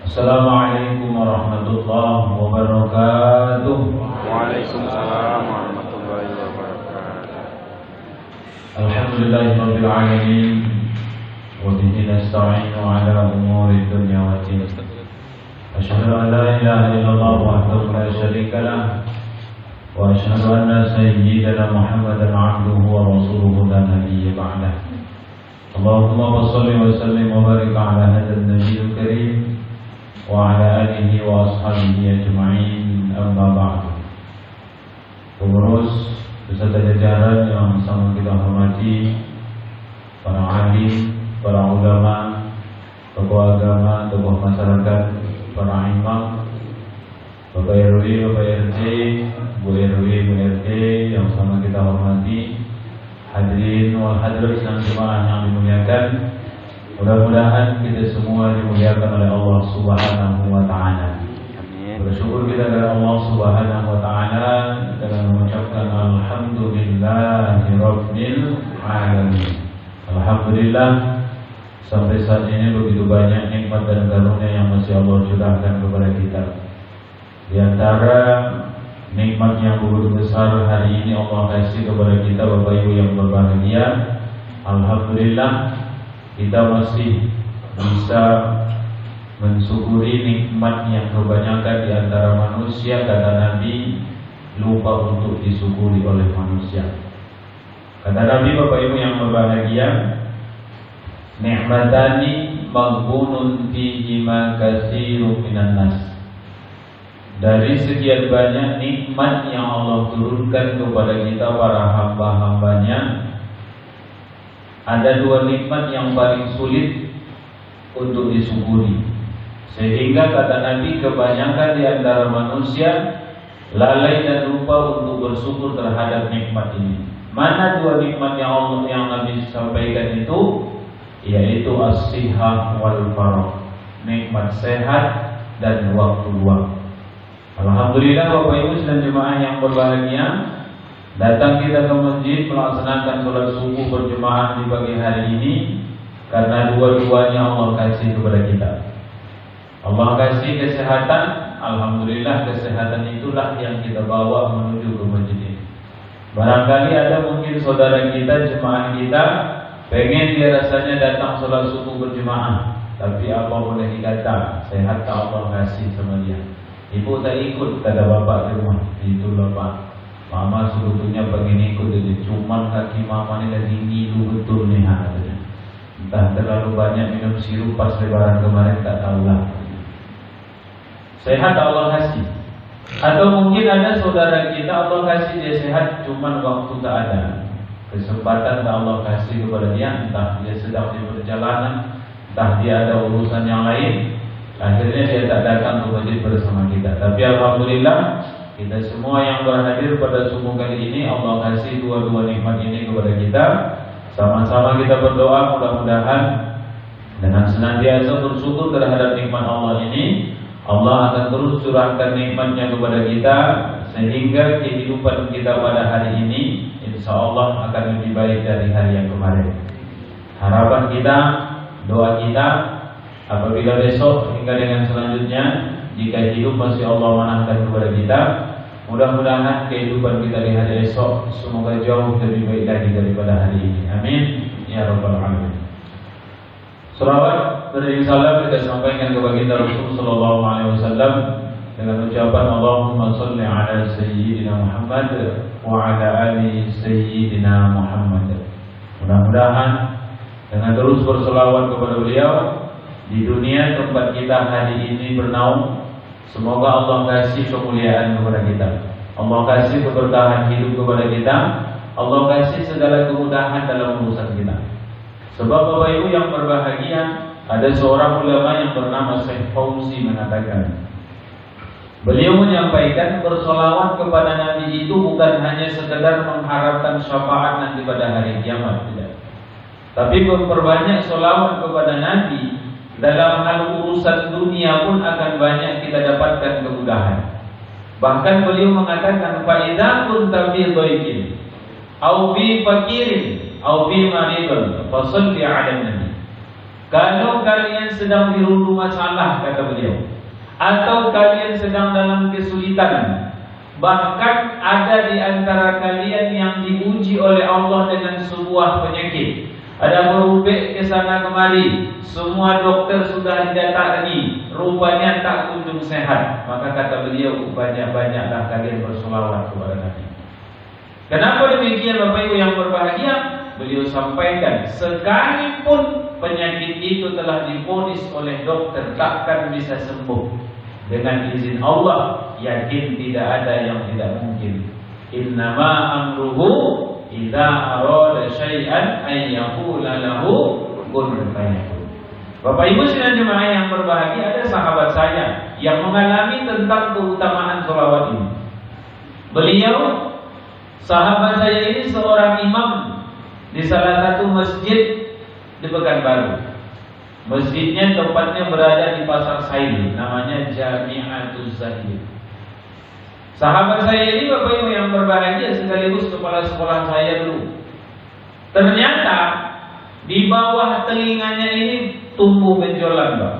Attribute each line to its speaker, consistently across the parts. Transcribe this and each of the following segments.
Speaker 1: Assalamualaikum warahmatullahi wabarakatuh.
Speaker 2: Waalaikumsalam warahmatullahi wabarakatuh.
Speaker 1: Alhamdulillahirabbil alamin wa bihi nasta'inu ala umuri dunya waddin. Asyhadu an la ilaha illallah wahdahu la syarika lah wa asyhadu anna sayyidana Muhammadan 'abduhu wa rasuluhu la nabiyya ba'dah. Allahumma shalli wa sallim wa barik ala hadzal nabiyil karim wa ala alihi wa ashabihi ajma'in, amma ba'du. Pengurus beserta jajaran yang sama kita hormati, para alim, para ulama, tokoh agama, tokoh masyarakat, para imam, Bapak RW, Bapak RT, Bu RW, Bu RT yang sama kita hormati, hadirin wal hadirat dan jemaah yang dimuliakan. Mudah-mudahan kita semua dimuliakan oleh Allah Subhanahu wa taala. Bersyukur kita kepada Allah Subhanahu wa taala dengan mengucapkan alhamdulillahirabbil alamin. Alhamdulillah, sampai saat ini begitu banyak nikmat dan karunia yang masih Allah curahkan kepada kita. Di antara nikmat yang begitu besar hari ini Allah kasih kepada kita, Bapak Ibu yang berbahagia, alhamdulillah kita masih bisa mensyukuri nikmat yang kebanyakan di antara manusia. Kata Nabi, lupa untuk disyukuri oleh manusia. Kata Nabi, Bapak Ibu yang berbahagia, ni'matani maghbunun fihima katsirun minan nas. Dari sekian banyak nikmat yang Allah turunkan kepada kita para hamba-hambanya, ada dua nikmat yang paling sulit untuk disyukuri. Sehingga kata Nabi, kebanyakan di antara manusia lalai dan lupa untuk bersyukur terhadap nikmat ini. Mana dua nikmat yang Allah yang Nabi sampaikan itu? Yaitu as-sihah wal faragh, nikmat sehat dan waktu luang. Alhamdulillah Bapak Ibu dan jemaah yang berbahagia, datang kita ke masjid melaksanakan sholat subuh berjemaah di pagi hari ini karena dua-duanya Allah kasih kepada kita. Allah kasih kesehatan, alhamdulillah kesehatan itulah yang kita bawa menuju ke masjid ini. Barangkali ada mungkin saudara kita, jemaah kita, pengen dia rasanya datang sholat subuh berjemaah, tapi apa boleh dikata, sehat tak Allah kasih sama dia. Ibu tak ikut, kata bapak di rumah, itulah Pak, Mama sebetulnya pengen ikut aja, cuman kaki Mama ini lagi ngilu betul nih katanya. Entah terlalu banyak minum sirup pas lebaran kemarin, tak tahulah. Sehat Allah kasih. Atau mungkin ada saudara kita Allah kasih dia sehat, cuman waktu tak ada, kesempatan tak Allah kasih kepada dia. Entah dia sedang di perjalanan, entah dia ada urusan yang lain, akhirnya dia tak datang ke masjid bersama kita. Tapi alhamdulillah, kita semua yang berhadir pada subuh kali ini Allah kasih dua-dua nikmat ini kepada kita. Sama-sama kita berdoa mudah-mudahan dengan senantiasa bersyukur terhadap nikmat Allah ini, Allah akan terus curahkan nikmatnya kepada kita sehingga kehidupan kita pada hari ini insya Allah akan lebih baik dari hari yang kemarin. Harapan kita, doa kita, apabila besok hingga dengan selanjutnya, jika hidup masih Allah manahkan kepada kita, mudah-mudahan kehidupan kita di hari esok semoga jauh lebih baik lagi daripada hari ini. Amin ya rabbal alamin. Salawat beriring salam kita sampaikan kepada kita Rasul sallallahu alaihi wasallam dengan ucapan Allahumma shalli ala sayyidina Muhammad wa ala ali sayyidina Muhammad. Mudah-mudahan dengan terus berselawat kepada beliau di dunia tempat kita hari ini bernaung, semoga Allah kasih kemuliaan kepada kita, Allah kasih keberkahan hidup kepada kita, Allah kasih segala kemudahan dalam urusan kita. Sebab Bapak Ibu yang berbahagia, ada seorang ulama yang bernama Syekh Fauzi mengatakan, beliau menyampaikan bersolawat kepada Nabi itu bukan hanya sekedar mengharapkan syafaat nanti pada hari kiamat, tidak. Tapi memperbanyak solawat kepada Nabi dalam hal urusan dunia pun akan banyak kita dapatkan kemudahan. Bahkan beliau mengatakan, "Fa'idza kunta fi dhaikin aw fi fakirin aw fi maridun fa shalli 'ala nabi." Kalau kalian sedang dirundung masalah, kata beliau, atau kalian sedang dalam kesulitan, bahkan ada di antara kalian yang diuji oleh Allah dengan sebuah penyakit, ada berubek ke sana kemari, semua dokter sudah didatangi, rupanya tak kunjung sehat, maka kata beliau, banyak-banyaklah kalian bersolawat kepada Nabi. Kenapa demikian Bapak Ibu yang berbahagia? Beliau sampaikan, sekalipun penyakit itu telah divonis oleh dokter takkan bisa sembuh, dengan izin Allah, yakin tidak ada yang tidak mungkin. Innama amruhu idza arada syai'an ay yaqula lahu kun fayakun. Bapak Ibu sekalian jemaah yang berbahagia, ada sahabat saya yang mengalami tentang keutamaan sholawat ini. Beliau, sahabat saya ini seorang imam di salah satu masjid di Pekanbaru. Masjidnya tempatnya berada di Pasar Said, namanya Jami'atuz Zahid. Sahabat saya ini Bapak Ibu yang berbahagia sekaligus kepala sekolah saya dulu. Ternyata di bawah telinganya ini tumbuh benjolan, Pak.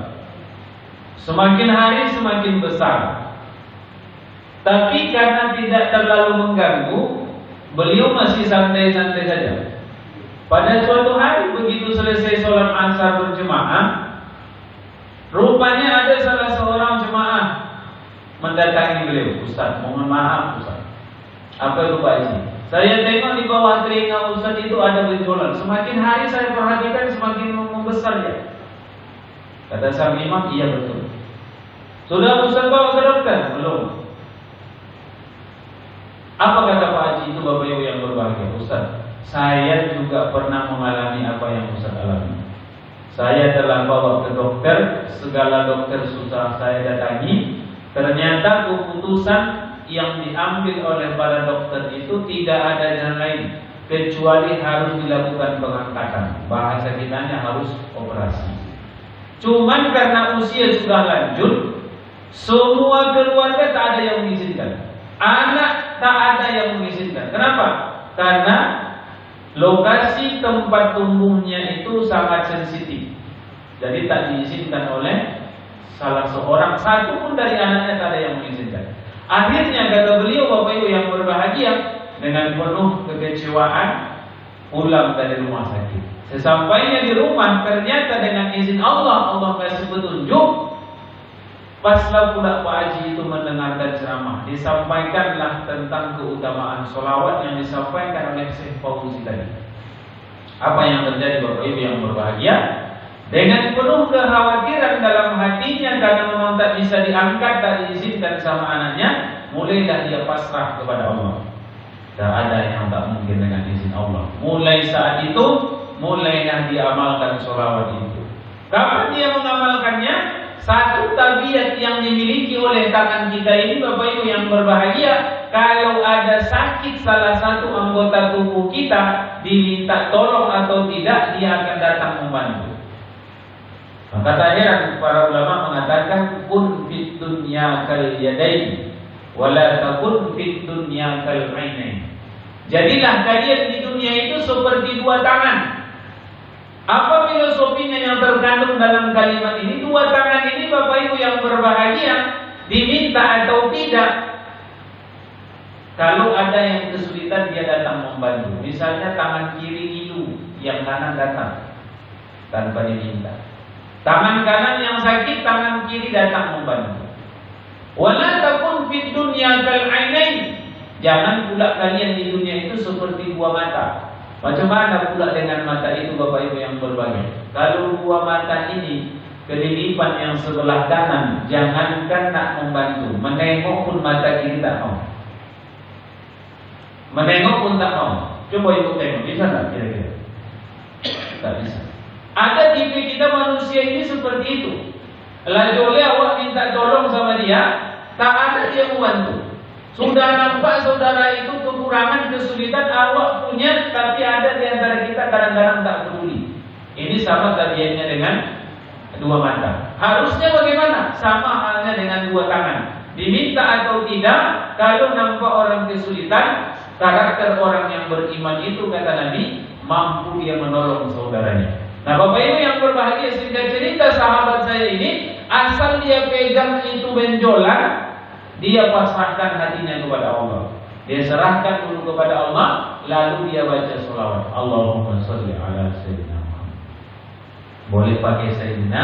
Speaker 1: Semakin hari semakin besar. Tapi karena tidak terlalu mengganggu, beliau masih santai-santai saja. Pada suatu hari begitu selesai sholat asar berjemaah, rupanya ada salah seorang jemaah mendatangi beliau. Ustaz, mohon maaf Ustaz, apa itu Pak Haji? Saya tengok di bawah telinga Ustaz itu ada benjolan. Semakin hari saya perhatikan semakin membesar ya. Kata sang imam, iya betul. Sudah Ustaz bawa ke dokter? Belum. Apa kata Pak Haji itu Bapak Ibu yang berbahagia? Ustaz, saya juga pernah mengalami apa yang Ustaz alami. Saya telah bawa ke dokter, segala dokter susah saya datangi. Ternyata keputusan yang diambil oleh para dokter itu tidak ada jalan lain kecuali harus dilakukan pengangkatan. Bahasa kitanya harus operasi. Cuman karena usia sudah lanjut, semua keluarga tak ada yang mengizinkan. Anak tak ada yang mengizinkan. Kenapa? Karena lokasi tempat tumbuhnya itu sangat sensitif. Jadi tak diizinkan oleh salah seorang, satu pun dari anaknya tak ada yang mengizinkan. Akhirnya kata beliau Bapak Ibu yang berbahagia, dengan penuh kekecewaan pulang dari rumah sakit. Sesampainya di rumah, ternyata dengan izin Allah, Allah kasih petunjuk. Paslah pula Pak Haji itu mendengarkan ceramah, disampaikanlah tentang keutamaan sholawat yang disampaikan oleh Syekh Fauzi tadi. Apa yang terjadi Bapak Ibu yang berbahagia? Dengan penuh kekhawatiran dalam hatinya karena memang tak bisa diangkat, tak diizinkan sama anaknya, mulailah dia pasrah kepada Allah. Tak ada yang tak mungkin dengan izin Allah. Mulai saat itu, mulailah dia amalkan sholawat itu. Kapan dia mengamalkannya? Satu tabiat yang dimiliki oleh tangan kita ini Bapak Ibu yang berbahagia, kalau ada sakit salah satu anggota tubuh kita, diminta tolong atau tidak, dia akan datang membantu. Maka tak heran para ulama mengatakan kun fid dunya kal yadaini wala takun fid dunya kal ainain. Jadilah kalian di dunia itu seperti dua tangan. Apa filosofinya yang terkandung dalam kalimat ini? Dua tangan ini Bapak Ibu yang berbahagia, diminta atau tidak, kalau ada yang kesulitan dia datang membantu. Misalnya tangan kiri ngilu, yang kanan datang tanpa diminta. Tangan kanan yang sakit, tangan kiri datang membantu. Wala takun fid dunya kal ainain. Jangan pula kalian di dunia itu seperti dua mata. Macam mana pula dengan mata itu Bapak Ibu yang berbahagia? Kalau dua mata ini kedilipan yang sebelah kanan, jangankan nak membantu, menengok pun mata kiri tak mau. Menengok pun tak mau. Coba Ibu tengok, bisa tak kira-kira? Tak bisa. Ada tipe kita manusia ini seperti itu. Lajole awak minta tolong sama dia, tak ada dia membantu. Sudah nampak saudara itu kekurangan, kesulitan, awak punya, tapi ada di antara kita kadang-kadang tak peduli. Ini sama tabiatnya dengan dua mata. Harusnya bagaimana? Sama halnya dengan dua tangan. Diminta atau tidak, kalau nampak orang kesulitan, karakter orang yang beriman itu kata Nabi, mampu dia menolong saudaranya. Nah Bapak Ibu yang berbahagia, berbahagia. Sehingga cerita sahabat saya ini, asal dia pegang itu benjolan, dia pasrahkan hatinya kepada Allah. Dia serahkan dulu kepada Allah, lalu dia baca sholawat. Allahumma sholli ala sayyidina Muhammad. Boleh pakai sayyidina,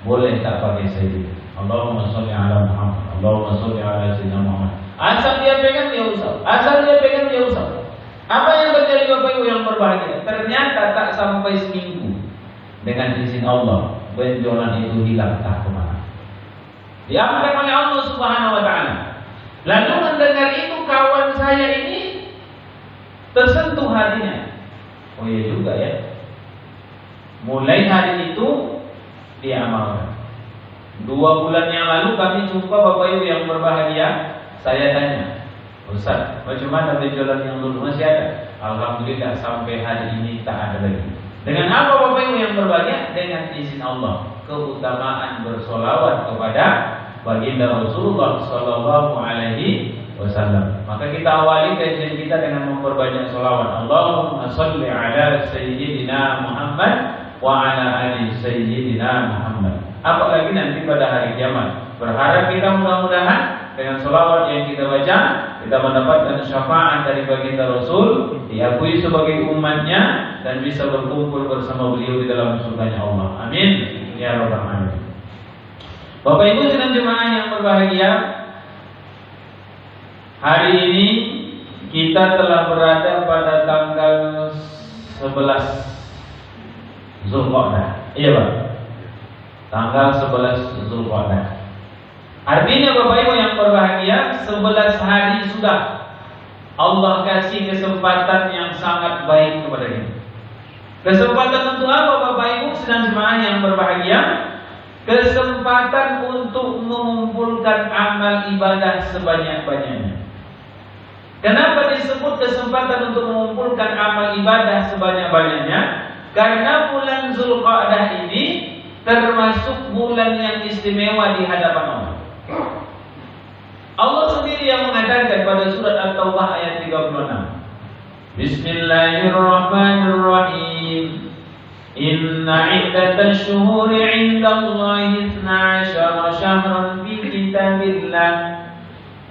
Speaker 1: boleh tak pakai sayyidina. Allahumma sholli ala Muhammad. Allahumma sholli ala sayyidina Muhammad. Asal dia pegang dia usap. Asal dia pegang dia usap. Apa yang terjadi Bapak Ibu yang berbahagia? Ternyata tak sampai seminggu, dengan izin Allah, benjolan itu hilang tak kemana. Diambil oleh Allah Subhanahu wa Ta'ala. Lalu mendengar itu, kawan saya ini tersentuh hatinya. Oh iya juga ya. Mulai hari itu dia amalkan. 2 bulan yang lalu kami jumpa Bapak Ibu yang berbahagia. Saya tanya, Ustaz, bagaimana benjolan yang dulu masih ada? Alhamdulillah sampai hari ini tak ada lagi. Dengan apa Bapak Ibu yang berbahagia? Dengan izin Allah. Keutamaan bersolawat kepada baginda Rasulullah Sallallahu Alaihi Wasallam. Maka kita awali kajian kita dengan memperbanyak solawat. Allahumma salli ala Sayyidina Muhammad wa ala ali Sayyidina Muhammad. Apalagi nanti pada hari kiamat. Berharap kita mudah-mudahan dengan solawat yang kita baca, kita mendapatkan syafaat dari baginda Rasul, diakui sebagai umatnya, dan bisa berkumpul bersama beliau di dalam surganya Allah. Amin ya rabbal alamin. Bapak Ibu dan jemaah yang berbahagia, hari ini kita telah berada pada tanggal 11 Zulqa'dah. Iya Pak, tanggal 11 Zulqa'dah. Artinya Bapak Ibu yang berbahagia, 11 hari sudah Allah kasih kesempatan yang sangat baik kepada kita. Kesempatan untuk apa Bapak Ibu dan jemaah yang berbahagia? Kesempatan untuk mengumpulkan amal ibadah sebanyak-banyaknya. Kenapa disebut kesempatan untuk mengumpulkan amal ibadah sebanyak-banyaknya? Karena bulan Zulqa'dah ini termasuk bulan yang istimewa di hadapan Allah. Allah sendiri yang mengatakan pada surat At-Taubah ayat 36. Bismillahirrahmanirrahim. Inna iddatash syuhuri 'indallahi 12 syahran fi kitabillah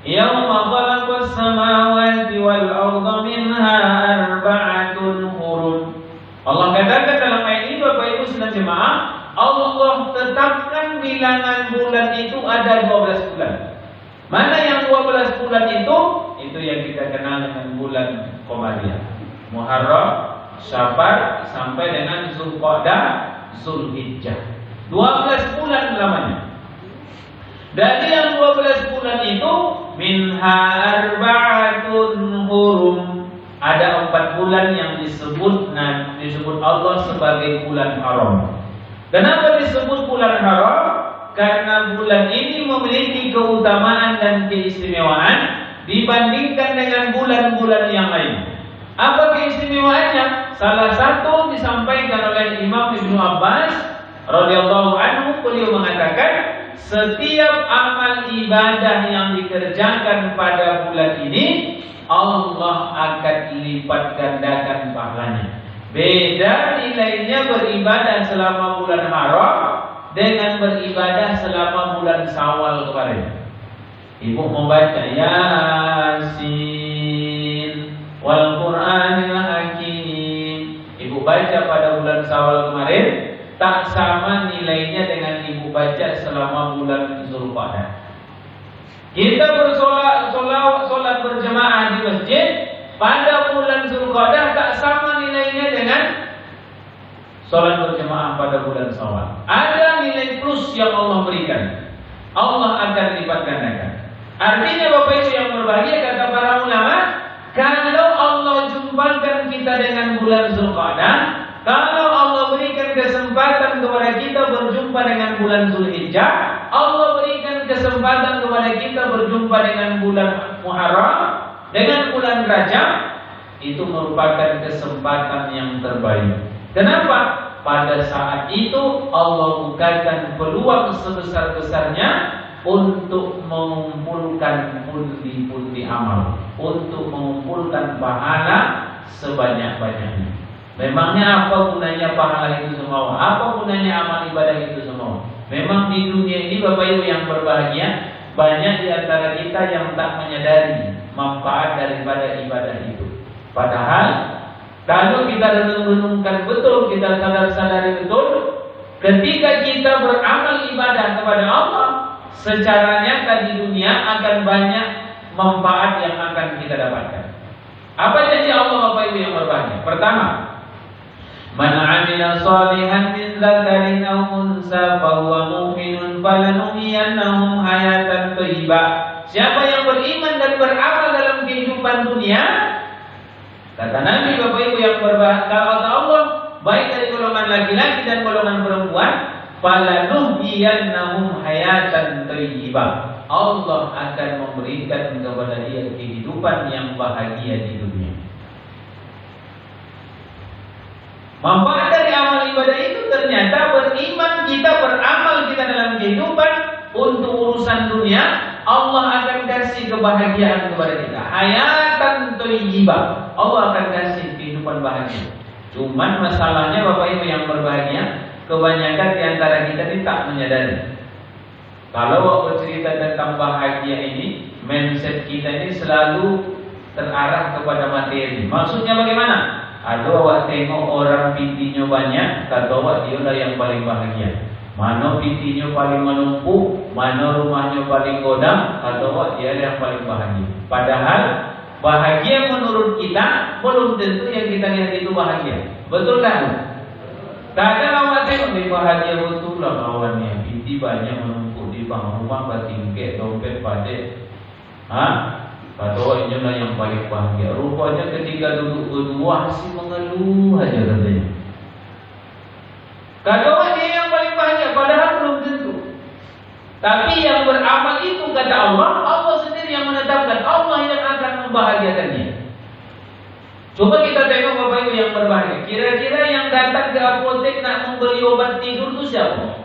Speaker 1: yawma khalaqas samawati wal arda minha arba'atun hurum. Allah katakan dalam ayat ini Bapak Ibu dan jemaah, Allah tetapkan bilangan bulan itu ada 12 bulan. Mana yang 12 bulan itu? Itu yang kita kenal dengan bulan Qamariyah. Muharram, Syafar sampai dengan Zulqa'dah, Zulhijjah. 12 bulan lamanya. Dari yang 12 bulan itu, minha arba'atun hurum. Ada 4 bulan yang disebut Allah sebagai bulan haram. Kenapa disebut bulan haram? Karena bulan ini memiliki keutamaan dan keistimewaan dibandingkan dengan bulan-bulan yang lain. Apa keistimewaannya? Salah satu disampaikan oleh Imam Ibnu Abbas radhiyallahu anhu, beliau mengatakan setiap amal ibadah yang dikerjakan pada bulan ini Allah akan lipat gandakan pahalanya. Beda nilainya beribadah selama bulan haram dengan beribadah selama bulan Syawal kemarin. Ibu membaca Yasin wal Qur'anil Hakim. Ibu baca pada bulan Syawal kemarin tak sama nilainya dengan ibu baca selama bulan Zulqa'dah. Kita bersolat berjemaah di masjid pada bulan Zulqa'dah tak sama nilainya dengan solat berjemaah pada bulan Syawal. Ada nilai plus yang Allah berikan. Allah akan lipat gandakan. Artinya Bapak Ibu yang berbahagia, kata para ulama, kalau Allah jumpakan kita dengan bulan Zulqa'dah, kalau Allah berikan kesempatan kepada kita berjumpa dengan bulan Zulhijjah, Allah berikan kesempatan kepada kita berjumpa dengan bulan Muharram, dengan bulan Rajab, itu merupakan kesempatan yang terbaik. Kenapa? Pada saat itu Allah bukakan peluang sebesar-besarnya untuk mengumpulkan pundi-pundi amal, untuk mengumpulkan pahala sebanyak-banyaknya. Memangnya apa gunanya pahala itu semua? Apa gunanya amal ibadah itu semua? Memang di dunia ini Bapak Ibu yang berbahagia, banyak di antara kita yang tak menyadari manfaat daripada ibadah itu. Padahal kalau kita renung-renungkan betul, kita sadar-sadari betul, ketika kita beramal ibadah kepada Allah, secara nyata di dunia akan banyak manfaat yang akan kita dapatkan. Apa janji Allah Bapak Ibu yang berbahagia? Pertama, man 'amila shalihan min dzakarin aw unsa fa huwa mu'minun falanuhyiyannahu hayatan thayyibah. Siapa yang beriman dan beramal dalam kehidupan dunia, kata Nabi Bapak Ibu yang berbahagia, kata Allah, baik dari golongan laki-laki dan golongan perempuan, falanuhyiyannahu hayatan thayyibah. Allah akan memberikan kepada dia kehidupan yang bahagia di dunia. Manfaat dari amal ibadah itu ternyata beriman kita, beramal kita dalam kehidupan untuk urusan dunia, Allah akan kasih kebahagiaan kepada kita. Hayatan thayyibah. Allah akan kasih kehidupan bahagia. Cuman masalahnya Bapak Ibu yang berbahagia, kebanyakan di antara kita ini tak menyadari. Kalau waktu cerita tentang bahagia ini, mindset kita ini selalu terarah kepada materi. Maksudnya bagaimana? Ada awak tengok orang pitinya banyak, kata awak dia lah yang paling bahagia. Mana pitinya paling menumpuk, mana rumahnya paling godam, kata awak dia lah yang paling bahagia. Padahal bahagia menurut kita belum tentu yang kita lihat itu bahagia. Betul kan? Kadang awak tengok dia bahagia betul lah kawannya. Piti banyak menumpuk di bang rumah, batingkek, dompet, padek. Kata orang ini lah yang paling bahagia. Rupanya ketika duduk berdua masih mengeluh aja katanya. Kata orang dia yang paling bahagia, padahal belum tentu. Tapi yang beramal itu kata Allah, Allah sendiri yang menetapkan, Allah yang akan membahagiakannya. Coba kita tengok Bapak Ibu yang berbahagia. Kira-kira yang datang ke apotek nak membeli obat tidur itu siapa?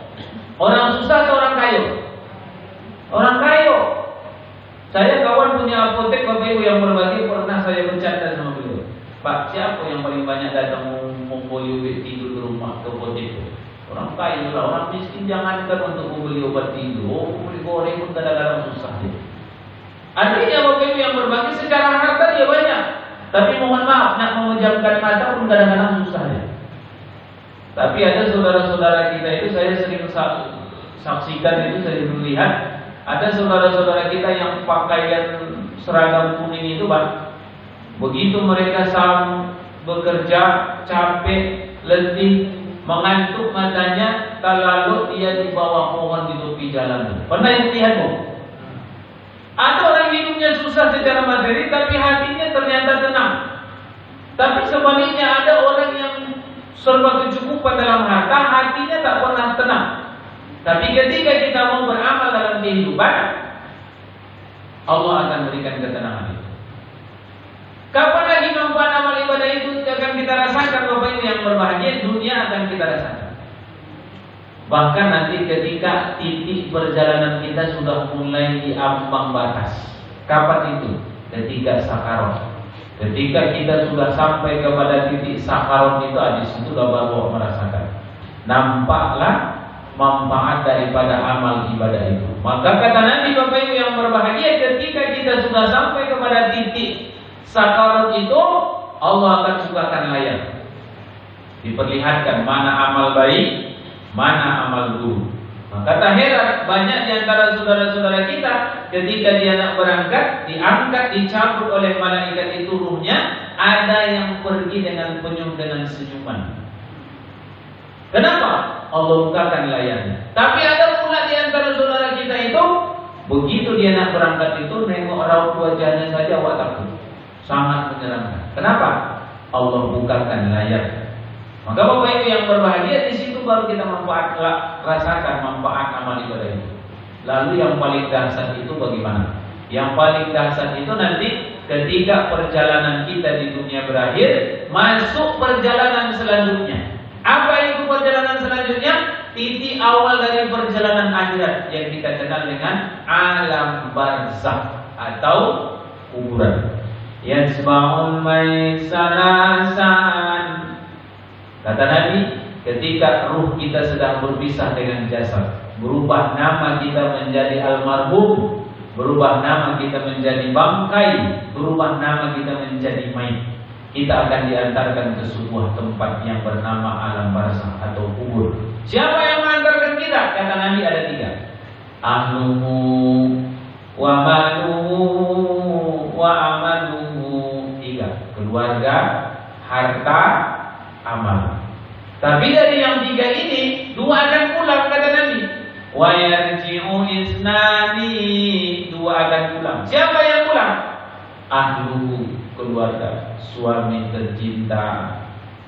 Speaker 1: Orang susah atau orang kaya? Orang kaya. Saya kawan punya apotek Bapak Ibu yang berbahagia, pernah saya bercanda sama beliau. Pak, siapa yang paling banyak datang membeli obat tidur ke rumah ke apotek itu? Orang kaya lah, orang miskin jangankan untuk membeli obat tidur, membeli goreng pun kadang-kadang susah. Artinya Bapak Ibu yang berbahagia secara harta dia banyak, tapi mohon maaf nak memejamkan mata pun kadang-kadang susah ya. Tapi ada saudara-saudara kita itu saya sering saksikan, itu saya melihat. Ada saudara-saudara kita yang pakaian seragam kuning itu, Pak. Begitu mereka bekerja, capek, letih, mengantuk matanya, lalu dia di bawah pohon di tepi jalan. Pernah yang lihatmu? Ada orang hidupnya susah secara materi, tapi hatinya ternyata tenang. Tapi sebaliknya ada orang yang serba kecukupan dalam harta, hatinya tak pernah tenang. Tapi ketika kita mau beramal dalam kehidupan, Allah akan berikan ketenangan itu. Kapan lagi manfaat amal ibadah itu akan kita rasakan Bapak Ibu yang berbahagia? Dunia akan kita rasakan. Bahkan nanti ketika titik perjalanan kita sudah mulai di ambang batas. Kapan itu? Ketika sakarat. Ketika kita sudah sampai kepada titik sakarat itu, di situ baru merasakan. Nampaklah manfaat daripada amal ibadah itu. Maka kata Nabi Bapak Ibu yang berbahagia, ketika kita sudah sampai kepada titik sakarat itu, Allah akan bukakan layar. Diperlihatkan mana amal baik, mana amal buruk. Maka tak heran banyak di antara saudara-saudara kita ketika dia nak berangkat, diangkat, dicabut oleh malaikat itu ruhnya, ada yang pergi dengan penuh dengan senyuman. Kenapa? Allah bukakan layarnya. Tapi ada pula di antara saudara kita itu, begitu dia nak berangkat itu, nengok raut wajahnya saja awak takut. Sangat menyeramkan. Kenapa? Allah bukakan layar. Maka Bapak Ibu yang berbahagia, di situ baru kita rasakan manfaat amal ibadah itu. Lalu yang paling dahsyat itu bagaimana? Yang paling dahsyat itu nanti ketika perjalanan kita di dunia berakhir, masuk perjalanan selanjutnya. Apa itu perjalanan selanjutnya? Titik awal dari perjalanan akhirat yang kita kenal dengan alam barzakh atau kuburan. Yasma'ul maisarasan Kata Nabi, ketika ruh kita sedang berpisah dengan jasad, berubah nama kita menjadi almarhum, berubah nama kita menjadi bangkai, berubah nama kita menjadi mayit. Kita akan diantarkan ke sebuah tempat yang bernama alam barzakh atau kubur. Siapa yang mengantarkan kita? Kata Nabi ada 3. Ahluhu wa maluhu wa amaluhu. 3. Keluarga, harta, amal. Tapi dari yang 3 ini 2 akan pulang, kata Nabi. Wa yarji'u isnani. 2 akan pulang. Siapa yang pulang? Ahluhu, keluarga, suami tercinta,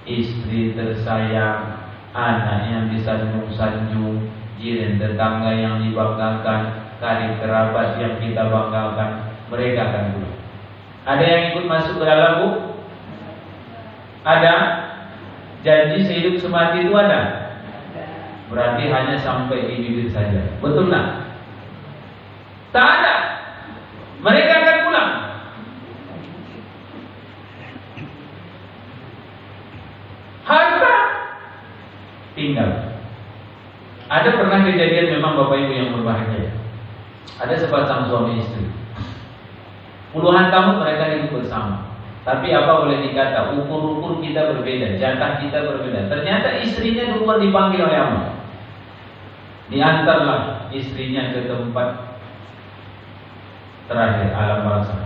Speaker 1: istri tersayang, anak yang disanjung-sanjung, jiran tetangga yang dibanggakan, karib kerabat yang kita banggakan, mereka akan pulang. Ada yang ikut masuk ke dalam Bu? Ada? Janji sehidup semati itu ada? Berarti hanya sampai di bibir saja. Betul tak? Tak ada. Mereka akan pulang. Harta tinggal. Ada pernah kejadian memang Bapak Ibu yang berbahagia. Ada sepasang suami istri. Puluhan tahun mereka hidup bersama. Tapi apa boleh dikata, ukur-ukur kita berbeda, jatah kita berbeda. Ternyata istrinya duluan dipanggil oleh Allah. Diantarlah istrinya ke tempat terakhir, alam barzakh.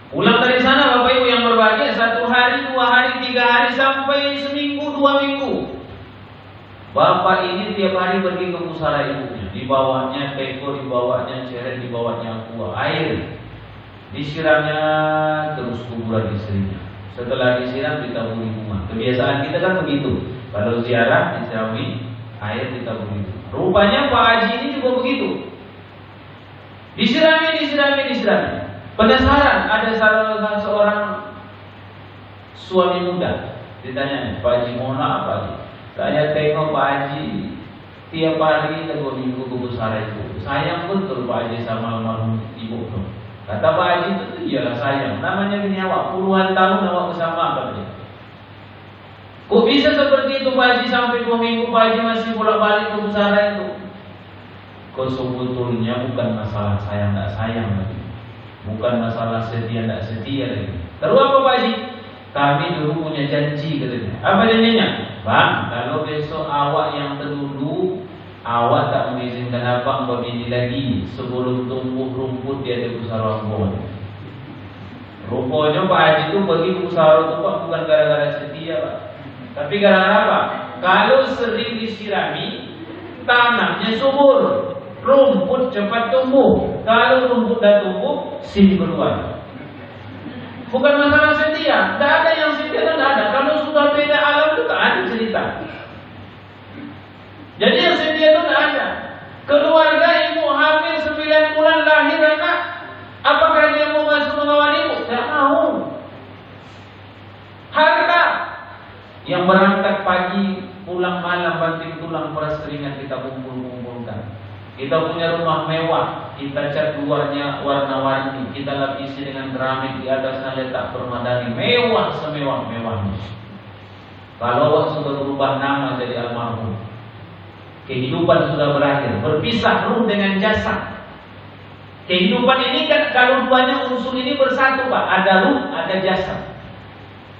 Speaker 1: Pulang dari sana Bapak Ibu yang berbahagia, 1 hari, 2 hari, 3 hari, sampai seminggu, 2 minggu. Bapak ini tiap hari pergi ke musala ibunya. Dibawanya teko, dibawanya ceret, dibawanya aqua, air. Disiramnya terus kuburan istrinya. Setelah disiram ditaburi bunga. Kebiasaan kita kan begitu. Kalau ziarah disirami air, ditaburi. Rupanya Pak Haji ini juga begitu. Disirami. Penasaran, ada salah seorang suami muda. Ditanya, Pak Haji, mohon maaf Pak Haji, saya tengok Pak Haji tiap hari tegur minggu ke musala ibu. Sayang betul Pak Haji sama almarhum ibu. Kata Pak Haji itu iyalah sayang. Namanya gini awak, puluhan tahun awak bersama katanya. Kok bisa seperti itu Pak Haji, sampai 2 minggu Pak Haji masih bolak-balik ke musala itu? Kok sebetulnya bukan masalah sayang tak sayang lagi, bukan masalah setia tak setia lagi. Terus apa Pak Haji? Kami dulu punya janji katanya. Apa janjinya? Bang, kalau besok awak yang terdulu, awak tak mengizinkan abang begini lagi sebelum tumbuh rumput di atas pusara Ambon. Rupanya Pak Haji itu pergi ke pusara itu Pak bukan gara-gara setia Pak, tapi gara-gara apa? Kalau sering disirami, tanahnya subur, rumput cepat tumbuh. Kalau rumput dah tumbuh, sim keluar. Bukan masalah setia. Tak ada yang setia, tak ada. Kalau sudah beda alam itu tak ada cerita. Jadi yang setia itu tak ada. Keluarga ibu hamil 9 bulan lahir anak, apakah dia mau masuk mengawal ibu? Tak mau. Harta yang berangkat pagi, pulang malam, banting tulang, peras keringat kita kumpulkan. Kita punya rumah mewah, kita cat luarnya warna-warni, kita lapisi dengan keramik, di atasnya letak permadani, mewah semewah-mewahnya. Kalau awak sudah berubah nama jadi almarhum, kehidupan sudah berakhir, berpisah ruh dengan jasad. Kehidupan ini kan kalau duanya unsur ini bersatu Pak, ada ruh, ada jasad.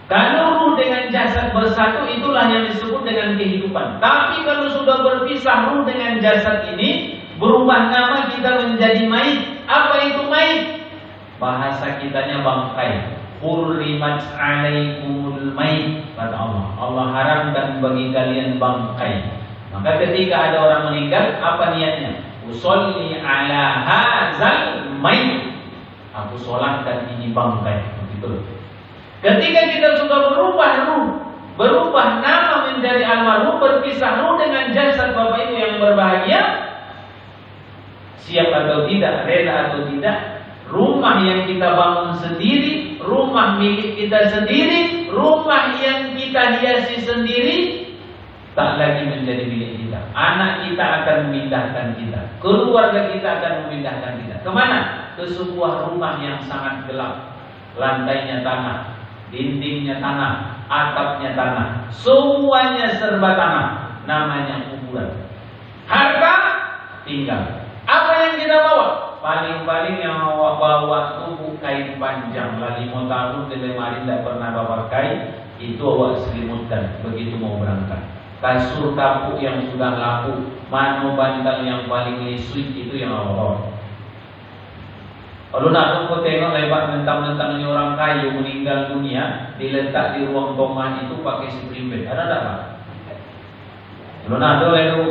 Speaker 1: Kalau ruh dengan jasad bersatu, itulah yang disebut dengan kehidupan. Tapi kalau sudah berpisah ruh dengan jasad ini, berubah nama kita menjadi mayit. Apa itu mayit? Bahasa kitanya bangkai. Hurrimat alaikumul mayit, kata Allah. Allah haramkan bagi kalian bangkai. Maka ketika ada orang meninggal, apa niatnya? Usolli ala hazal mayit. Aku solatkan ini bangkai. Begitu. Ketika kita sudah berubah ruh, berubah nama menjadi almarhum, berpisah ruh dengan jasad Bapak Ibu yang berbahagia, siap atau tidak, rela atau tidak, rumah yang kita bangun sendiri, rumah milik kita sendiri, rumah yang kita hiasi sendiri, tak lagi menjadi milik kita. Anak kita akan memindahkan kita, keluarga kita akan memindahkan kita. Kemana? Ke sebuah rumah yang sangat gelap, lantainya tanah, dindingnya tanah, atapnya tanah, semuanya serba tanah. Namanya kuburan. Harta tinggal. Apa yang kita bawa? Paling-paling yang bawa tubuh kain panjang. Lah 5 tahun di lemari tidak pernah bawa kain, itu awak selimutkan begitu mau berangkat. Kasur kapuk yang sudah laku, mano bantal yang paling lisui, itu yang awak bawa. Kalau nak kau tengok lebat mentang-mentang ini orang kaya meninggal dunia, diletak di ruang tomah itu pakai sleeping bag. Ada tak Pak? Kalau nak itu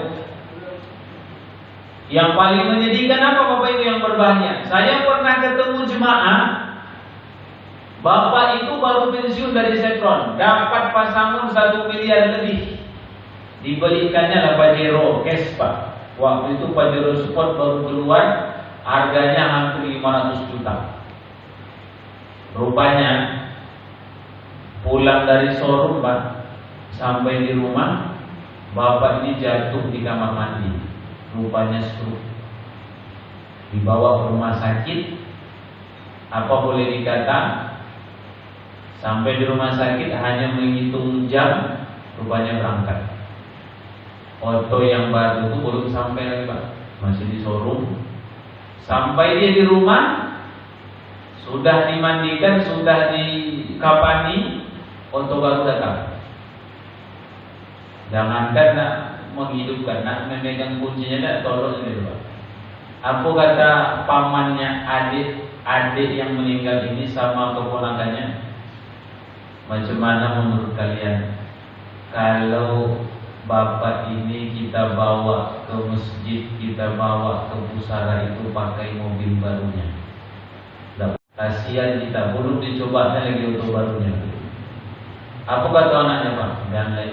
Speaker 1: yang paling menyedihkan apa Bapak Ibu yang berbahagia? Saya pernah ketemu jemaah, bapak itu baru pensiun dari Chevron, dapat pasangan 1 miliar lebih. Dibelikannya lah Pajero Vespa. Waktu itu Pajero Sport baru keluar, harganya hampir 500 juta. Rupanya pulang dari showroom Pak, sampai di rumah bapak ini jatuh di kamar mandi. Rupanya stroke. Dibawa ke rumah sakit. Apa boleh dikata, sampai di rumah sakit hanya menghitung jam, rupanya berangkat. Oto yang baru itu belum sampai lagi Pak, masih di showroom. Sampai dia di rumah, sudah dimandikan, sudah dikapani, oto baru datang. Jangankan nak menghidupkan, nak memegang kuncinya, nak tolong ini Pak. Apa kata pamannya adik yang meninggal ini sama keponakannya? Macam mana menurut kalian kalau bapak ini kita bawa ke masjid, kita bawa ke pusara itu pakai mobil barunya? Kasihan kita, belum dicobanya lagi untuk barunya. Apa kata anaknya Pak? Dan lain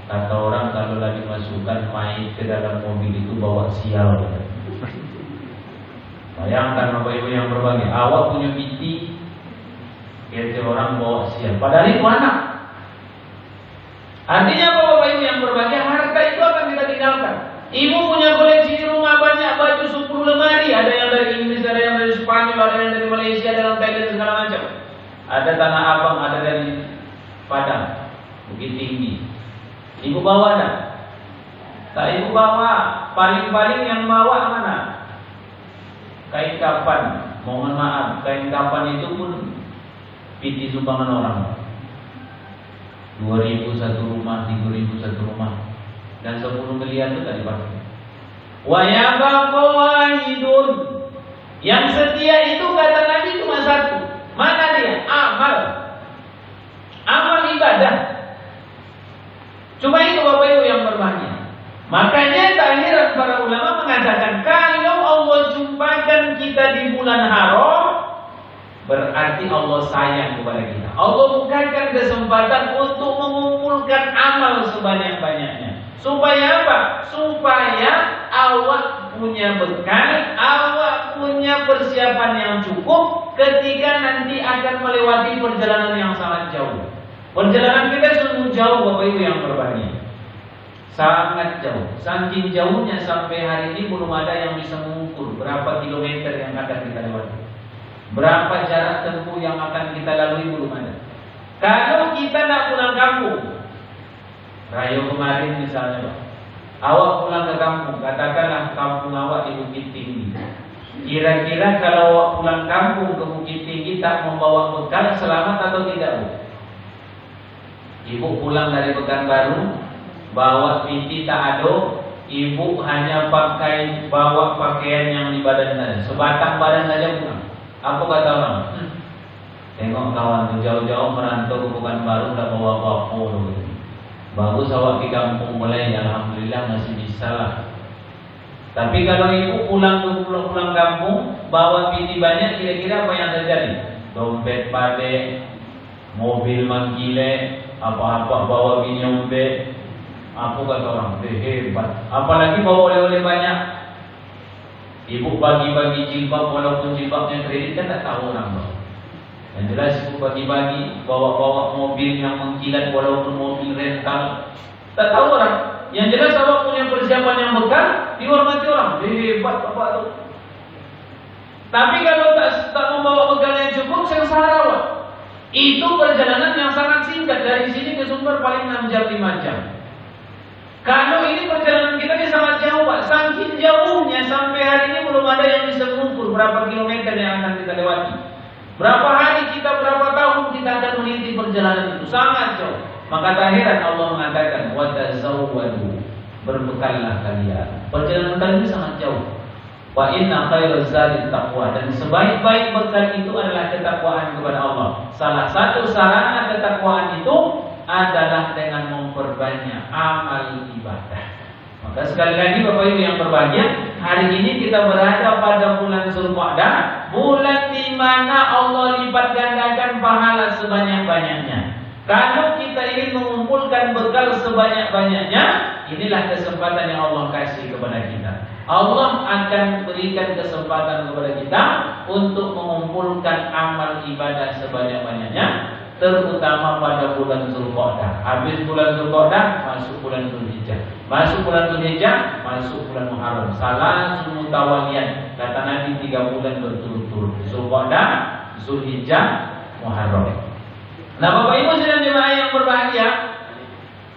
Speaker 1: kata orang kalau lagi masukkan mayat ke dalam mobil itu bawa sial. Bayangkan Bapak Ibu yang berbahagia, awak punya piti, kata orang bawa sial. Padahal itu anak. Artinya apa Bapak Ibu yang berbahagia? Harta itu akan kita tinggalkan. Ibu punya koleksi di rumah banyak baju 10 lemari. Ada yang dari Inggris, ada yang dari Spanyol, ada yang dari Malaysia, ada yang Thailand, segala macam. Ada Tanah Abang, ada dari Padang, Bukit Tinggi. Ibu bawa tak? Tak ibu bawa. Paling-paling yang bawa mana? Kain kapan. Mohon maaf, kain kapan itu pun piti sumbangan orang. 2.000 satu rumah, 3.000 satu rumah, dan 10 miliar itu tak dipakai. Wa yabqa wahidun. Yang setia itu kata Nabi cuma satu. Mana dia? Amal. Amal ibadah. Cuma itu Bapak Ibu yang berbahagia. Makanya takhiran para ulama mengatakan, kalau Allah jumpakan kita di bulan haram, berarti Allah sayang kepada kita. Allah bukakan kesempatan untuk mengumpulkan amal sebanyak-banyaknya. Supaya apa? Supaya awak punya bekal, awak punya persiapan yang cukup ketika nanti akan melewati perjalanan yang sangat jauh. Perjalanan kita sungguh jauh Bapak Ibu yang berbahagia. Sangat jauh. Saking jauhnya sampai hari ini belum ada yang bisa mengukur berapa kilometer yang akan kita lewati. Berapa jarak tempuh yang akan kita lalui belum ada. Kalau kita nak pulang kampung, Rayo kemarin misalnya Pak, awak pulang ke kampung, katakanlah kampung awak di Bukit Tinggi. Kira-kira kalau awak pulang kampung ke Bukit Tinggi tak membawa bekal, selamat atau tidak Bu? Ibu pulang dari Pekanbaru, bawa piti tak ada, ibu hanya bawa pakaian yang di badan saja, sebatang badan saja pulang. Apa kata orang? Tengok kawan jauh-jauh merantau ke Pekanbaru dah bawa apa-apa. Bagus awak di kampung mulai, alhamdulillah masih bisa lah. Tapi kalau ibu pulang kampung, bawa piti banyak, kira-kira apa yang terjadi? Dompet pade, mobil manggile, apa-apa bawa binyombe. Apa kata orang? Hebat. Apalagi bawa oleh-oleh banyak. Ibu bagi-bagi jilbab, walaupun jilbabnya kredit kan tak tahu orang bawa. Yang jelas ibu bagi-bagi, bawa-bawa mobil yang mengkilat, walaupun mobil rental, tak tahu orang. Yang jelas awak punya persiapan yang bekal, dihormati orang. Hebat bapak tu. Tapi kalau tak membawa bekal yang cukup, sengsara awak. Itu perjalanan yang sangat singkat, dari sini ke Sumber paling 6 jam 5 jam. Kalau ini perjalanan kita ini sangat jauh, Pak. Saking jauhnya sampai hari ini belum ada yang bisa mengukur berapa kilometer yang akan kita lewati. Berapa hari kita, berapa tahun kita akan meniti perjalanan itu, sangat jauh. Maka tak heran Allah mengatakan wa tazawwadu, berbekallah kalian. Perjalanan kalian ini sangat jauh. Wa inna khairaz zadi taqwa, dan sebaik-baik bekal itu adalah ketakwaan kepada Allah. Salah satu sarana ketakwaan itu adalah dengan memperbanyak amal ibadah. Maka sekali lagi Bapak Ibu yang berbahagia, hari ini kita berada pada bulan Zulqa'dah, bulan di mana Allah lipat gandakan pahala sebanyak-banyaknya. Kalau kita ingin mengumpulkan bekal sebanyak-banyaknya, inilah kesempatan yang Allah kasih kepada kita. Allah akan berikan kesempatan kepada kita untuk mengumpulkan amal ibadah sebanyak-banyaknya, terutama pada bulan Zulqa'dah. Habis bulan Zulqa'dah, masuk bulan Zulhijjah. Masuk bulan Zulhijjah, masuk bulan Muharram. Salasul mutawaliyan, kata Nabi, 3 bulan berturut-turut. Zulqa'dah, Zulhijjah, Muharram. Nah, Bapak Ibu sedang jemaah yang berbahagia,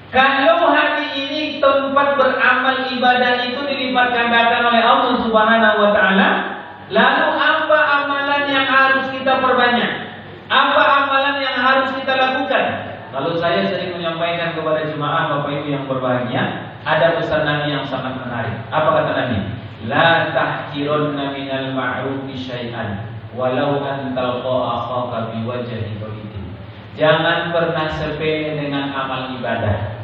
Speaker 1: kalau hari ini tempat beramal ibadah itu dilipat gandakan oleh Allah Subhanahu wa taala, lalu apa amalan yang harus kita perbanyak? Apa amalan yang harus kita lakukan? Kalau saya sering menyampaikan kepada jemaah Bapak Ibu yang berbahagia, ada pesan Nabi yang sangat menarik. Apa kata Nabi? La tahqirunna minal ma'rufi syai'an walau an talqa akhaka biwajhi talidin. Jangan pernah sepele dengan amal ibadah.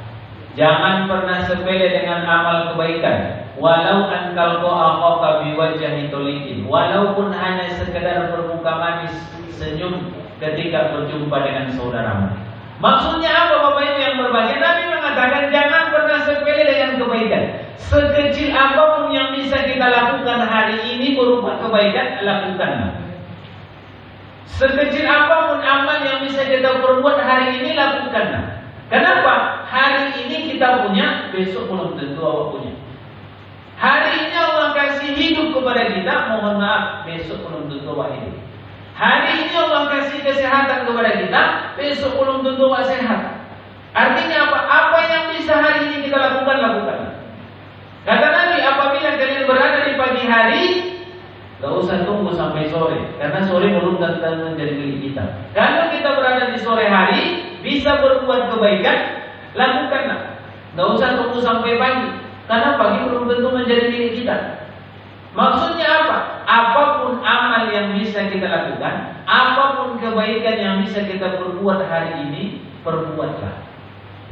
Speaker 1: Jangan pernah sepele dengan amal kebaikan. Walau an talqa akhaka biwajhi talidin. Walaupun hanya sekedar bermuka manis, senyum ketika berjumpa dengan saudaramu. Maksudnya apa Bapak Ibu yang berbahagia? Nabi mengatakan jangan pernah sepele dengan kebaikan. Sekecil apapun yang bisa kita lakukan hari ini berupa kebaikan, lakukanlah. Sekecil apapun amal yang bisa kita perbuat hari ini, lakukanlah. Kenapa? Hari ini kita punya, besok belum tentu awak punya. Hari ini Allah kasih hidup kepada kita, mohon maaf, besok belum tentu awak hidup. Hari ini Allah kasih kesehatan kepada kita, besok belum tentu sehat. Artinya apa? Apa yang bisa hari ini kita lakukan, lakukan. Kata Nabi, apabila kalian berada di pagi hari, gak usah tunggu sampai sore, karena sore belum tentu menjadi milik kita. Kalau kita berada di sore hari, bisa berbuat kebaikan, lakukanlah. Gak usah tunggu sampai pagi, karena pagi belum tentu menjadi milik kita. Maksudnya apa? Apapun amal yang bisa kita lakukan, apapun kebaikan yang bisa kita perbuat hari ini, perbuatlah.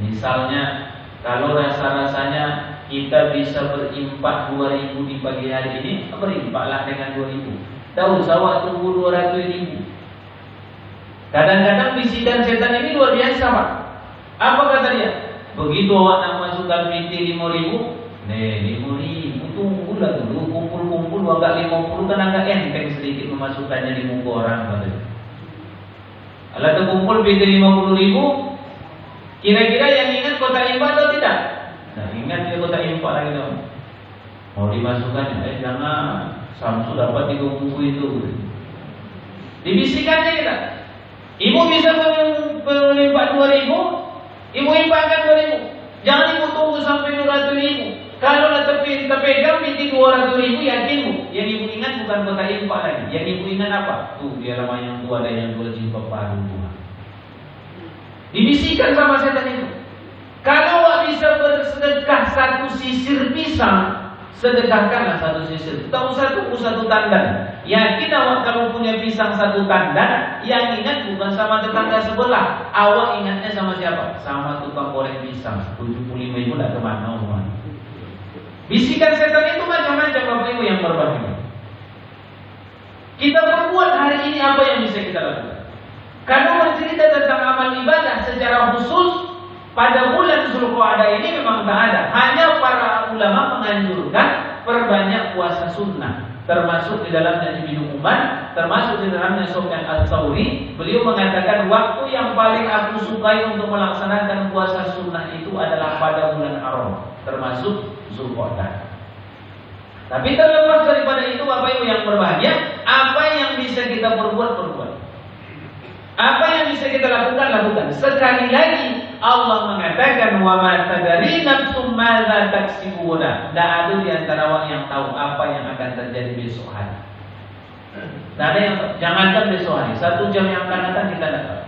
Speaker 1: Misalnya, kalau rasa-rasanya kita bisa berimpak 2.000 di pagi hari ini, berimpaklah dengan 2.000. Tak usah waktu tunggu 200.000. Kadang-kadang bisikan setan ini luar biasa, Pak. Apa kata dia? Begitu awak nak masukkan PT 5.000, 5.000 tunggulah dulu, kumpul-kumpul agak 50 kan agak enteng sedikit memasukkannya di muka orang katanya. Kalau terkumpul PT 50.000, kira-kira yang ingat kota impak atau tidak? Nah, ingat dia kota impak lagi dong. Mau dimasukkan, jangan, Samsu dapat 3 buku itu. Dibisikannya kita. Ibu bisa menimpak 2.000, ibu impakkan 2.000. Jangan ibu tunggu sampai 200.000. Kalau terpegang PT 200.000, yakinmu yang ibu ingat bukan kota impak lagi. Yang ibu ingat apa? Tuh, dia lama yang tua ada yang 2 jilbab baru tua. Dibisikkan sama setan itu. Kalau awak bisa bersedekah 1 sisir pisang, sedekahkanlah 1 sisir. Tak usah tunggu 1 tandan. Yakin awak kalau punya pisang 1 tandan, yang ingat bukan sama tetangga sebelah. Awak ingatnya sama siapa? Sama tukang goreng pisang. 75.000 tak kemana omongan. Bisikan setan itu macam-macam Bapak Ibu yang berbahagia. Kita berbuat hari ini apa yang bisa kita lakukan? Kalau bercerita tentang amal ibadah secara khusus pada bulan Zulqa'dah ini memang tak ada. Hanya para ulama menganjurkan perbanyak puasa sunnah. Termasuk di dalamnya Ibnu Umar, termasuk di dalamnya Sufyan Ats-Tsauri. Beliau mengatakan waktu yang paling aku sukai untuk melaksanakan puasa sunnah itu adalah pada bulan Haram, termasuk Zulqa'dah. Tapi terlepas daripada itu Bapak Ibu yang berbahagia, apa yang bisa kita perbuat? Apa yang bisa kita lakukan, lakukan. Sekali lagi Allah mengatakan wa ma tadri nafsum madza taksibuna. Tidak ada di antara orang yang tahu apa yang akan terjadi besok hari. Tidak ada yang jangankan besok hari, 1 jam yang akan datang kita tidak tahu.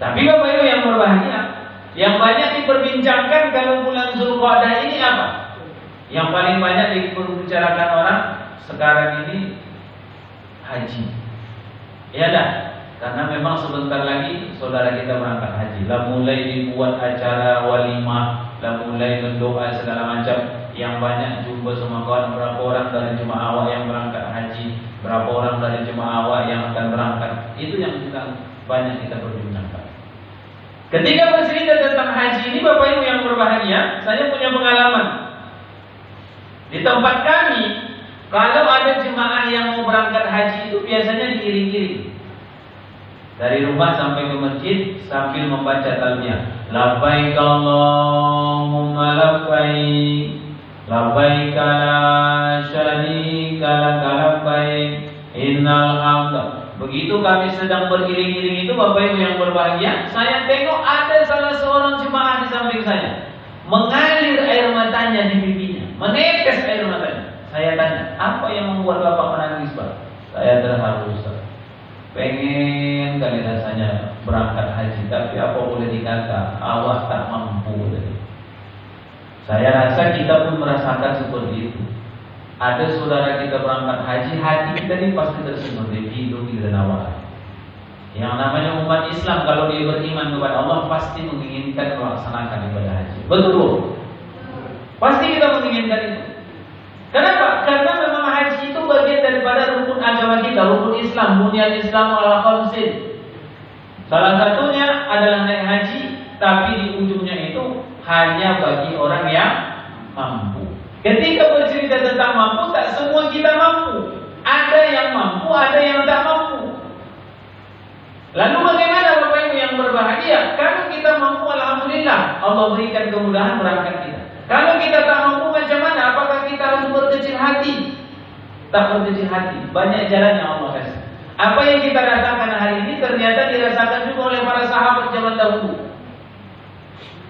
Speaker 1: Tapi Bapak Ibu yang berbahagia, yang banyak diperbincangkan kalau bulan Zulqa'dah ini apa? Yang paling banyak dibicarakan orang sekarang ini haji. Ya dah. Karena memang sebentar lagi saudara kita berangkat haji. Lah mulai dibuat acara walimah, lah mulai mendoa segala macam. Yang banyak jumpa sama kawan, berapa orang dari jemaah awak yang berangkat haji, berapa orang dari jemaah awak yang akan berangkat. Itu yang kita banyak kita perbincangkan. Ketika bercerita tentang haji ini, Bapak Ibu yang berbahagia, saya punya pengalaman. Di tempat kami, kalau ada jemaah yang mau berangkat haji itu biasanya diiring-iring. Dari rumah sampai ke masjid sambil membaca talbiyah. Labbaik Allahumma labbaik, labbaik la syarika lak labbaik, innal hamda. Begitu kami sedang beriring-iring itu, Bapak Ibu yang berbahagia, saya tengok ada salah seorang jemaah di samping saya, mengalir air matanya di pipinya, menetes air matanya. Saya tanya, apa yang membuat Bapak menangis, Pak? Saya terharu, Ustaz. Pengen kali rasanya berangkat haji, tapi apa boleh dikata, awak tak mampu. Saya rasa kita pun merasakan seperti itu. Ada saudara kita berangkat haji, hati kita ini pasti tersenyum, hidup dan awal. Yang namanya umat Islam, kalau dia beriman kepada Allah, pasti menginginkan melaksanakan ibadah haji. Betul? Pasti kita menginginkan itu. Kenapa? Karena memang haji itu bagian daripada rukun agama kita, rukun Islam, bunyal Islam ala khamsin. Salah satunya adalah naik haji, tapi di ujungnya itu hanya bagi orang yang mampu. Ketika bercerita tentang mampu, tak semua kita mampu. Ada yang mampu, ada yang tak mampu. Lalu bagaimana Bapak Ibu yang berbahagia? Kalau kita mampu, alhamdulillah, Allah berikan kemudahan berangkat kita. Kalau kita tak mampu, macam mana? Apakah kita harus berkecil hati? Tak berkecil hati. Banyak jalan yang Allah kasih. Apa yang kita rasakan hari ini ternyata dirasakan juga oleh para sahabat zaman dahulu.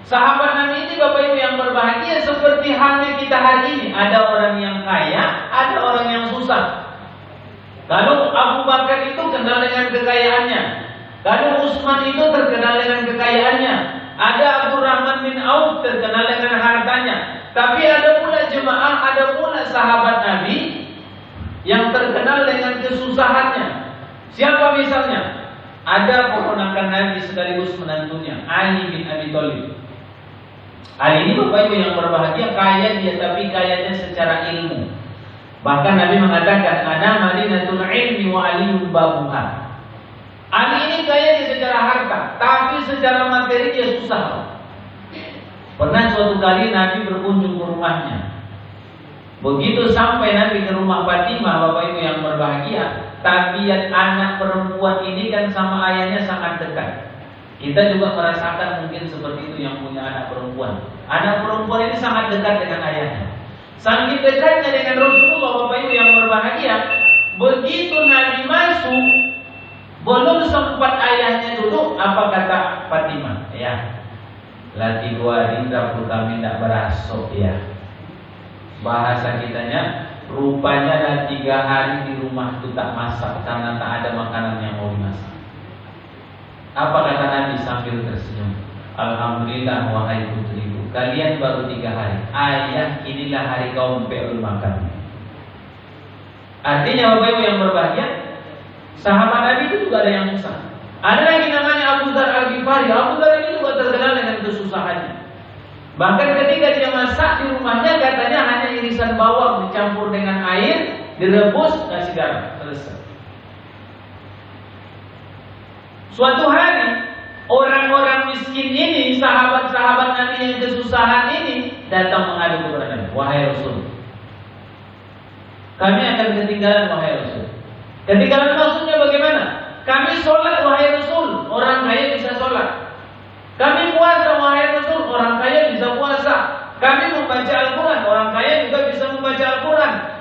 Speaker 1: Sahabat Nabi ini Bapak Ibu yang berbahagia seperti halnya kita hari ini. Ada orang yang kaya, ada orang yang susah. Kalau Abu Bakar itu kenal dengan kekayaannya, kalau Utsman itu terkenal dengan kekayaannya, ada Abdurrahman bin Auf terkenal dengan hartanya. Tapi ada pula jemaah, ada pula sahabat Nabi yang terkenal dengan kesusahannya. Siapa misalnya? Ada keponakan Nabi sekaligus menantunya, Ali bin Abi Thalib. Ali ini Bapak Ibu yang berbahagia, kaya dia, tapi kayanya secara ilmu. Bahkan Nabi mengatakan, ana madinatul ilmi wa aliyun babuha. Ali ini kaya dia secara harta, tapi secara materi dia susah. Pernah suatu kali Nabi berkunjung ke rumahnya. Begitu sampai Nabi ke rumah Fatimah, Bapak Ibu yang berbahagia, tabiat anak perempuan ini kan sama ayahnya sangat dekat. Kita juga merasakan mungkin seperti itu yang punya anak perempuan. Anak perempuan ini sangat dekat dengan ayahnya. Saking dekatnya dengan Rasulullah, Bapak Ibu yang berbahagia, begitu Nabi masuk, belum sempat ayahnya duduk, apa kata Fatimah? Ya, lagi 2 hari dapur kami tidak berasok ya. Bahasa kitanya, rupanya dah 3 hari di rumah itu tak masak karena tak ada makanan yang mau dimasak. Apa kata Nabi sambil tersenyum? Alhamdulillah wahai putriku, kalian baru 3 hari. Ayah inilah hari kaum belum makan. Artinya Bapak Ibu yang berbahagia, sahabat Nabi itu juga ada yang susah. Ada lagi namanya Abu Dzar Al-Ghifari. Abu Dzar ini juga terkenal dengan kesusahannya. Bahkan ketika dia masak di rumahnya, katanya hanya irisan bawang dicampur dengan air, direbus, kasih garam, selesai. Suatu hari orang-orang miskin ini, sahabat-sahabat Nabi yang kesusahan ini datang mengadu kepada Nabi, wahai Rasul, kami akan ketinggalan wahai Rasul. Ketinggalan maksudnya bagaimana? Kami sholat wahai Rasul, orang kaya bisa sholat. Kami puasa wahai Rasul, orang kaya bisa puasa. Kami membaca Al-Quran, orang kaya juga bisa membaca Al-Quran.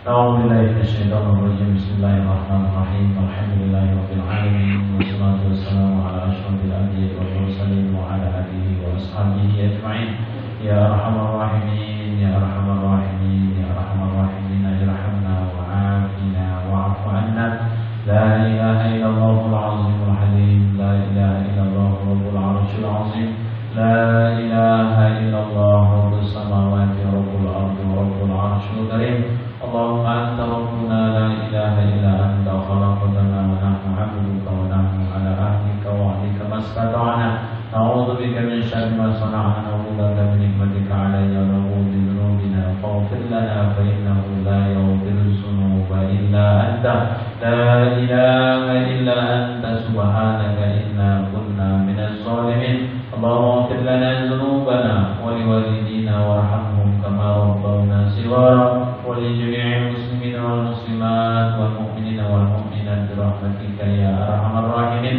Speaker 1: A'udzubillahi minasyaitonir rajim. Bismillahirrahmanirrahim. Alhamdulillahirabbil alamin. Wassalatu wassalamu ala asyrofil anbiya'i wal mursalin wa ala alihi wa ashabihi ajma'in. Ya arhamar rahimin, ya arhamar rahimin, ya arhamar rahimin, irhamna wa 'afina wa'fu 'anna. La ilaha illallahul azimul halim, la ilaha illallah rabbul 'arsyil 'azim. La ilaha illallah rabbus samawati rabbul ardi rabbul 'arsyil karim. Allahumma anta rabbuna la ilaha illa anta khalaqtana wa nahnu 'abduka wa nahnu 'ala ahdika wa 'ahdika mastata'na. Na'udzu bika min syarri ma sana'na wa bika min ni'matika 'alayna wa na'udzu bi dzunubina faghfir lana fa innahu la yaghfiru dzunuba illa anta. La ilaha illa anta subhanaka inna kunna minaz zalimin. Allahumma ighfir lana dzunubana wa liwalidina warhamhum kama rabbawna shighara wa li jami'il muslimina wal muslimat wal mu'minina wal mu'minat bi rahmatika ya arhamar rahimin.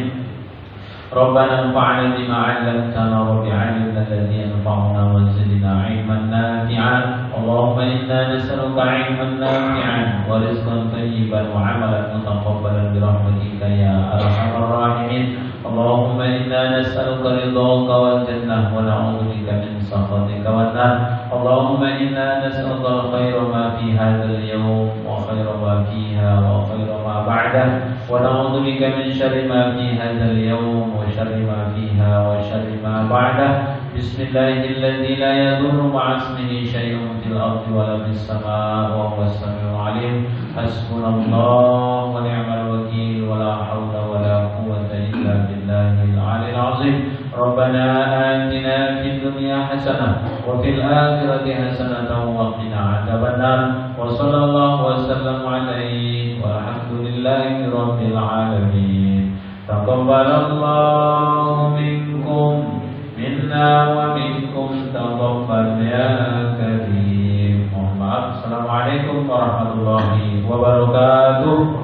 Speaker 1: Rabbana anfa'na bima 'allamtana wa bi'ilmina alladhi yanfa'una wa zidna 'ilman nafi'an. Allahumma inna nas'aluka 'ilman nafi'an wa rizqan thayyiban wa 'amalan mutaqabbalan bi rahmatika ya arhamar rahimin. Allahumma inna nas'aluka ridhaka wal jannah wa na'udzu bika min sakhatika wan nar. Allahumma inna nas'aluka al-khayra ma fi hadzal yawm wa khayra ma fiha wa khayra ma ba'dahu wa na'udzu bika min syarri ma fi hadzal yawm wa syarri ma fiha wa syarri ma ba'dahu. Bismillahilladzi la yadurru ma'a ismihi syai'un fil ardi wa la fis samaa'i wa huwas samiul 'aliim. Hasbunallahu wa ni'mal wakeel wa la haula wa la quwwata illa billahil 'aliyyil 'azim. Rabbana atina fid dunya hasanah wa fil akhirati hasanatan wa qina 'adzabannar. Wa sallallahu wa sallam 'alaihi walhamdulillahi rabbil 'alamin. Taqabbalallahu minkum minna wa minkum taqabbal ya karim. Mohon maaf. Assalamualaikum warahmatullahi wabarakatuh.